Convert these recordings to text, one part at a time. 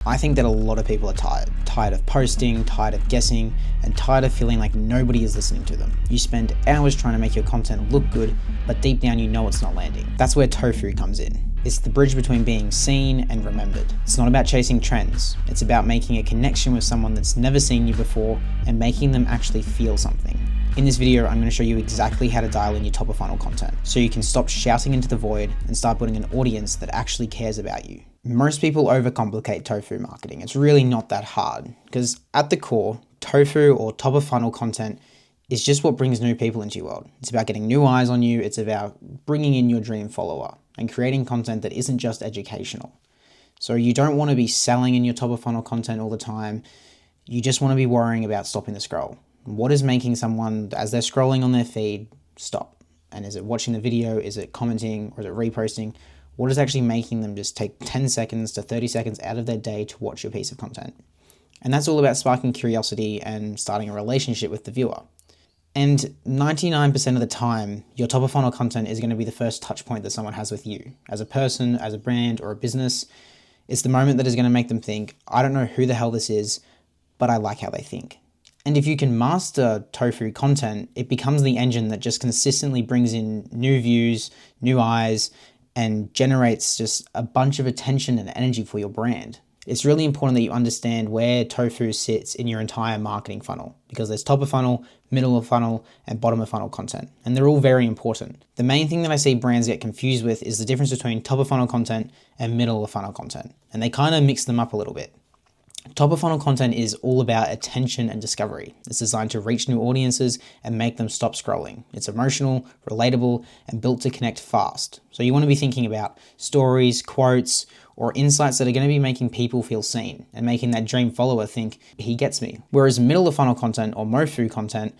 I think that a lot of people are tired of posting, tired of guessing, and tired of feeling like nobody is listening to them. You spend hours trying to make your content look good, but deep down you know it's not landing. That's where Tofu comes in. It's the bridge between being seen and remembered. It's not about chasing trends. It's about making a connection with someone that's never seen you before and making them actually feel something. In this video, I'm going to show you exactly how to dial in your top of funnel content so you can stop shouting into the void and start building an audience that actually cares about you. Most people overcomplicate tofu marketing. It's really not that hard because at the core, tofu or top of funnel content is just what brings new people into your world. It's about getting new eyes on you. It's about bringing in your dream follower and creating content that isn't just educational. So you don't want to be selling in your top of funnel content all the time. You just want to be worrying about stopping the scroll. What is making someone, as they're scrolling on their feed, stop? And is it watching the video? Is it commenting? Or is it reposting? What is actually making them just take 10 seconds to 30 seconds out of their day to watch your piece of content? And that's all about sparking curiosity and starting a relationship with the viewer. And 99% of the time, your top of funnel content is going to be the first touch point that someone has with you. As a person, as a brand, or a business, it's the moment that is going to make them think, I don't know who the hell this is, but I like how they think. And if you can master tofu content, it becomes the engine that just consistently brings in new views, new eyes, and generates just a bunch of attention and energy for your brand. It's really important that you understand where tofu sits in your entire marketing funnel because there's top of funnel, middle of funnel, and bottom of funnel content. And they're all very important. The main thing that I see brands get confused with is the difference between top of funnel content and middle of funnel content. And they kind of mix them up a little bit. Top of funnel content is all about attention and discovery. It's designed to reach new audiences and make them stop scrolling. It's emotional, relatable, and built to connect fast. So you want to be thinking about stories, quotes, or insights that are going to be making people feel seen and making that dream follower think, he gets me. Whereas middle of funnel content or MoFu content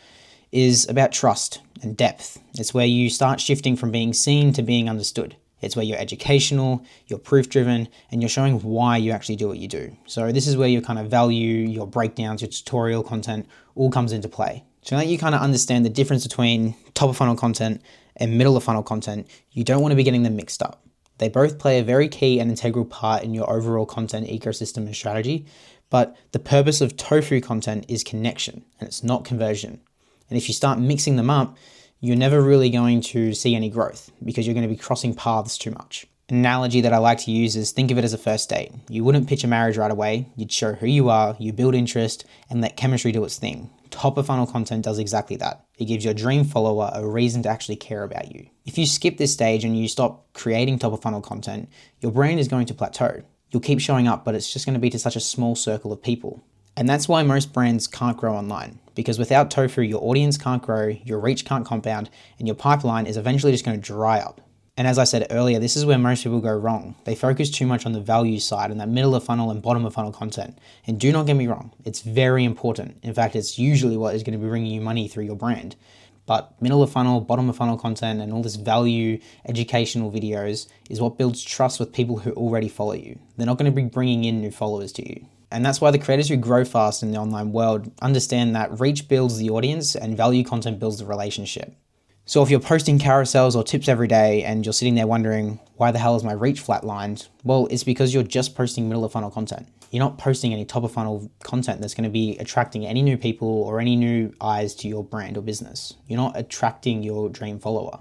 is about trust and depth. It's where you start shifting from being seen to being understood. It's where you're educational, you're proof-driven, and you're showing why you actually do what you do. So this is where your kind of value, your breakdowns, your tutorial content all comes into play. So now that you kind of understand the difference between top of funnel content and middle of funnel content, you don't want to be getting them mixed up. They both play a very key and integral part in your overall content ecosystem and strategy, but the purpose of tofu content is connection, and it's not conversion. And if you start mixing them up, you're never really going to see any growth because you're going to be crossing paths too much. An analogy that I like to use is think of it as a first date. You wouldn't pitch a marriage right away. You'd show who you are, you build interest, and let chemistry do its thing. Top of funnel content does exactly that. It gives your dream follower a reason to actually care about you. If you skip this stage and you stop creating top of funnel content, your brand is going to plateau. You'll keep showing up, but it's just going to be to such a small circle of people. And that's why most brands can't grow online. Because without tofu, your audience can't grow, your reach can't compound, and your pipeline is eventually just going to dry up. And as I said earlier, this is where most people go wrong. They focus too much on the value side and that middle of funnel and bottom of funnel content. And do not get me wrong, it's very important. In fact, it's usually what is going to be bringing you money through your brand. But middle of funnel, bottom of funnel content, and all this value, educational videos is what builds trust with people who already follow you. They're not going to be bringing in new followers to you. And that's why the creators who grow fast in the online world understand that reach builds the audience and value content builds the relationship. So if you're posting carousels or tips every day and you're sitting there wondering, why the hell is my reach flatlined? Well, it's because you're just posting middle of funnel content. You're not posting any top of funnel content that's going to be attracting any new people or any new eyes to your brand or business. You're not attracting your dream follower.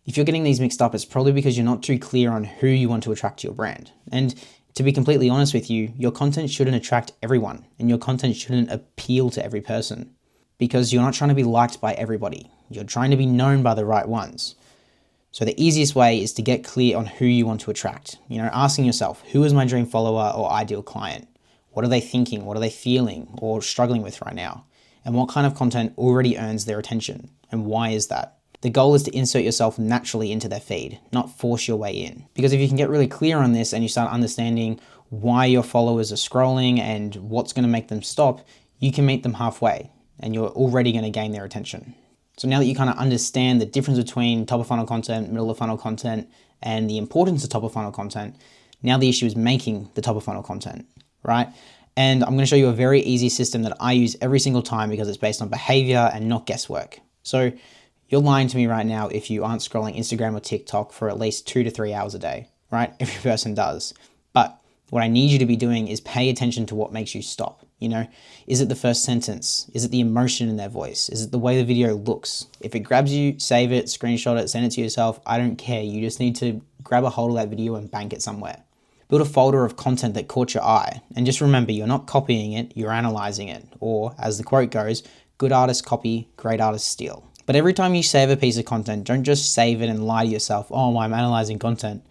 If you're getting these mixed up, it's probably because you're not too clear on who you want to attract to your brand. And to be completely honest with you, your content shouldn't attract everyone and your content shouldn't appeal to every person because you're not trying to be liked by everybody. You're trying to be known by the right ones. So the easiest way is to get clear on who you want to attract. Asking yourself, who is my dream follower or ideal client? What are they thinking? What are they feeling or struggling with right now? And what kind of content already earns their attention? And why is that? The goal is to insert yourself naturally into their feed, not force your way in. Because if you can get really clear on this and you start understanding why your followers are scrolling and what's going to make them stop, you can meet them halfway and you're already going to gain their attention. So now that you kind of understand the difference between top of funnel content, middle of funnel content, and the importance of top of funnel content, now the issue is making the top of funnel content, right? And I'm going to show you a very easy system that I use every single time because it's based on behavior and not guesswork. So you're lying to me right now if you aren't scrolling Instagram or TikTok for at least 2 to 3 hours a day, right? Every person does. But What I need you to be doing is pay attention to what makes you stop. Is it the first sentence? Is it the emotion in their voice? Is it the way the video looks? If it grabs you, save it, screenshot it, send it to yourself. I don't care. You just need to grab a hold of that video and bank it somewhere. Build a folder of content that caught your eye. And just remember, you're not copying it, you're analyzing it. Or, as the quote goes, good artists copy, great artists steal. But every time you save a piece of content, don't just save it and lie to yourself, oh, I'm analyzing content.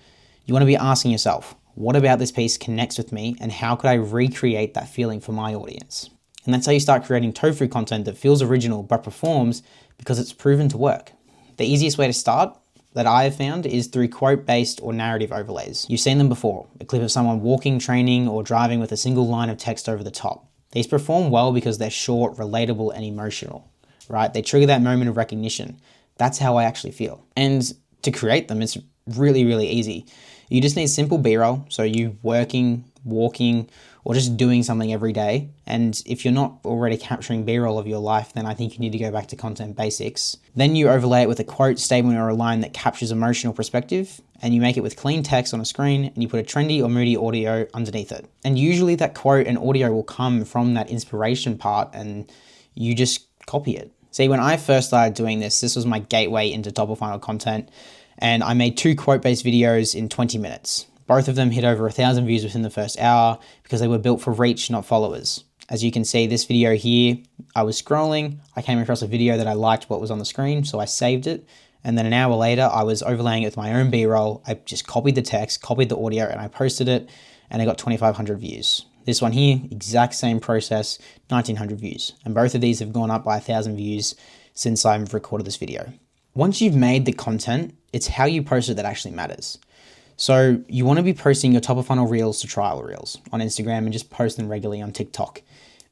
You want to be asking yourself, what about this piece connects with me, and how could I recreate that feeling for my audience? And that's how you start creating tofu content that feels original but performs because it's proven to work. The easiest way to start that I have found is through quote-based or narrative overlays. You've seen them before, a clip of someone walking, training, or driving with a single line of text over the top. These perform well because they're short, relatable, and emotional, right? They trigger that moment of recognition. That's how I actually feel. And to create them, it's really, really easy. You just need simple B-roll, so you working, walking, or just doing something every day. And if you're not already capturing B-roll of your life, then I think you need to go back to content basics. Then you overlay it with a quote, statement, or a line that captures emotional perspective, and you make it with clean text on a screen, and you put a trendy or moody audio underneath it. And usually that quote and audio will come from that inspiration part, and you just copy it. See, when I first started doing this was my gateway into top of funnel content. And I made 2 quote-based videos in 20 minutes. Both of them hit over 1,000 views within the first hour because they were built for reach, not followers. As you can see, this video here, I was scrolling, I came across a video that I liked what was on the screen, so I saved it. And then an hour later, I was overlaying it with my own B-roll. I just copied the text, copied the audio, and I posted it, and I got 2,500 views. This one here, exact same process, 1,900 views. And both of these have gone up by 1,000 views since I've recorded this video. Once you've made the content, it's how you post it that actually matters. So you want to be posting your top of funnel reels to trial reels on Instagram and just post them regularly on TikTok.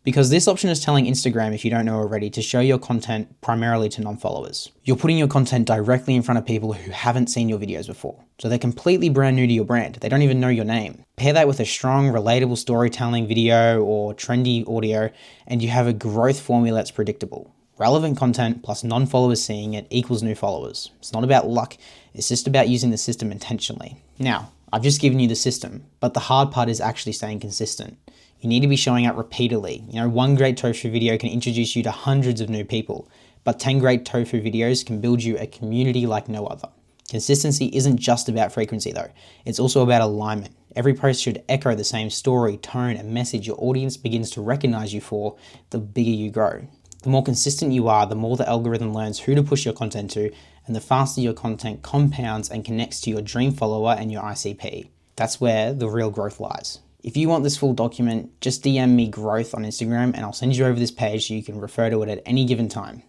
Because this option is telling Instagram, if you don't know already, to show your content primarily to non-followers. You're putting your content directly in front of people who haven't seen your videos before. So they're completely brand new to your brand. They don't even know your name. Pair that with a strong, relatable storytelling video or trendy audio, and you have a growth formula that's predictable. Relevant content plus non-followers seeing it equals new followers. It's not about luck, it's just about using the system intentionally. Now, I've just given you the system, but the hard part is actually staying consistent. You need to be showing up repeatedly. One great tofu video can introduce you to hundreds of new people, but 10 great tofu videos can build you a community like no other. Consistency isn't just about frequency though, it's also about alignment. Every post should echo the same story, tone, and message your audience begins to recognize you for, the bigger you grow. The more consistent you are, the more the algorithm learns who to push your content to, and the faster your content compounds and connects to your dream follower and your ICP. That's where the real growth lies. If you want this full document, just DM me growth on Instagram and I'll send you over this page so you can refer to it at any given time.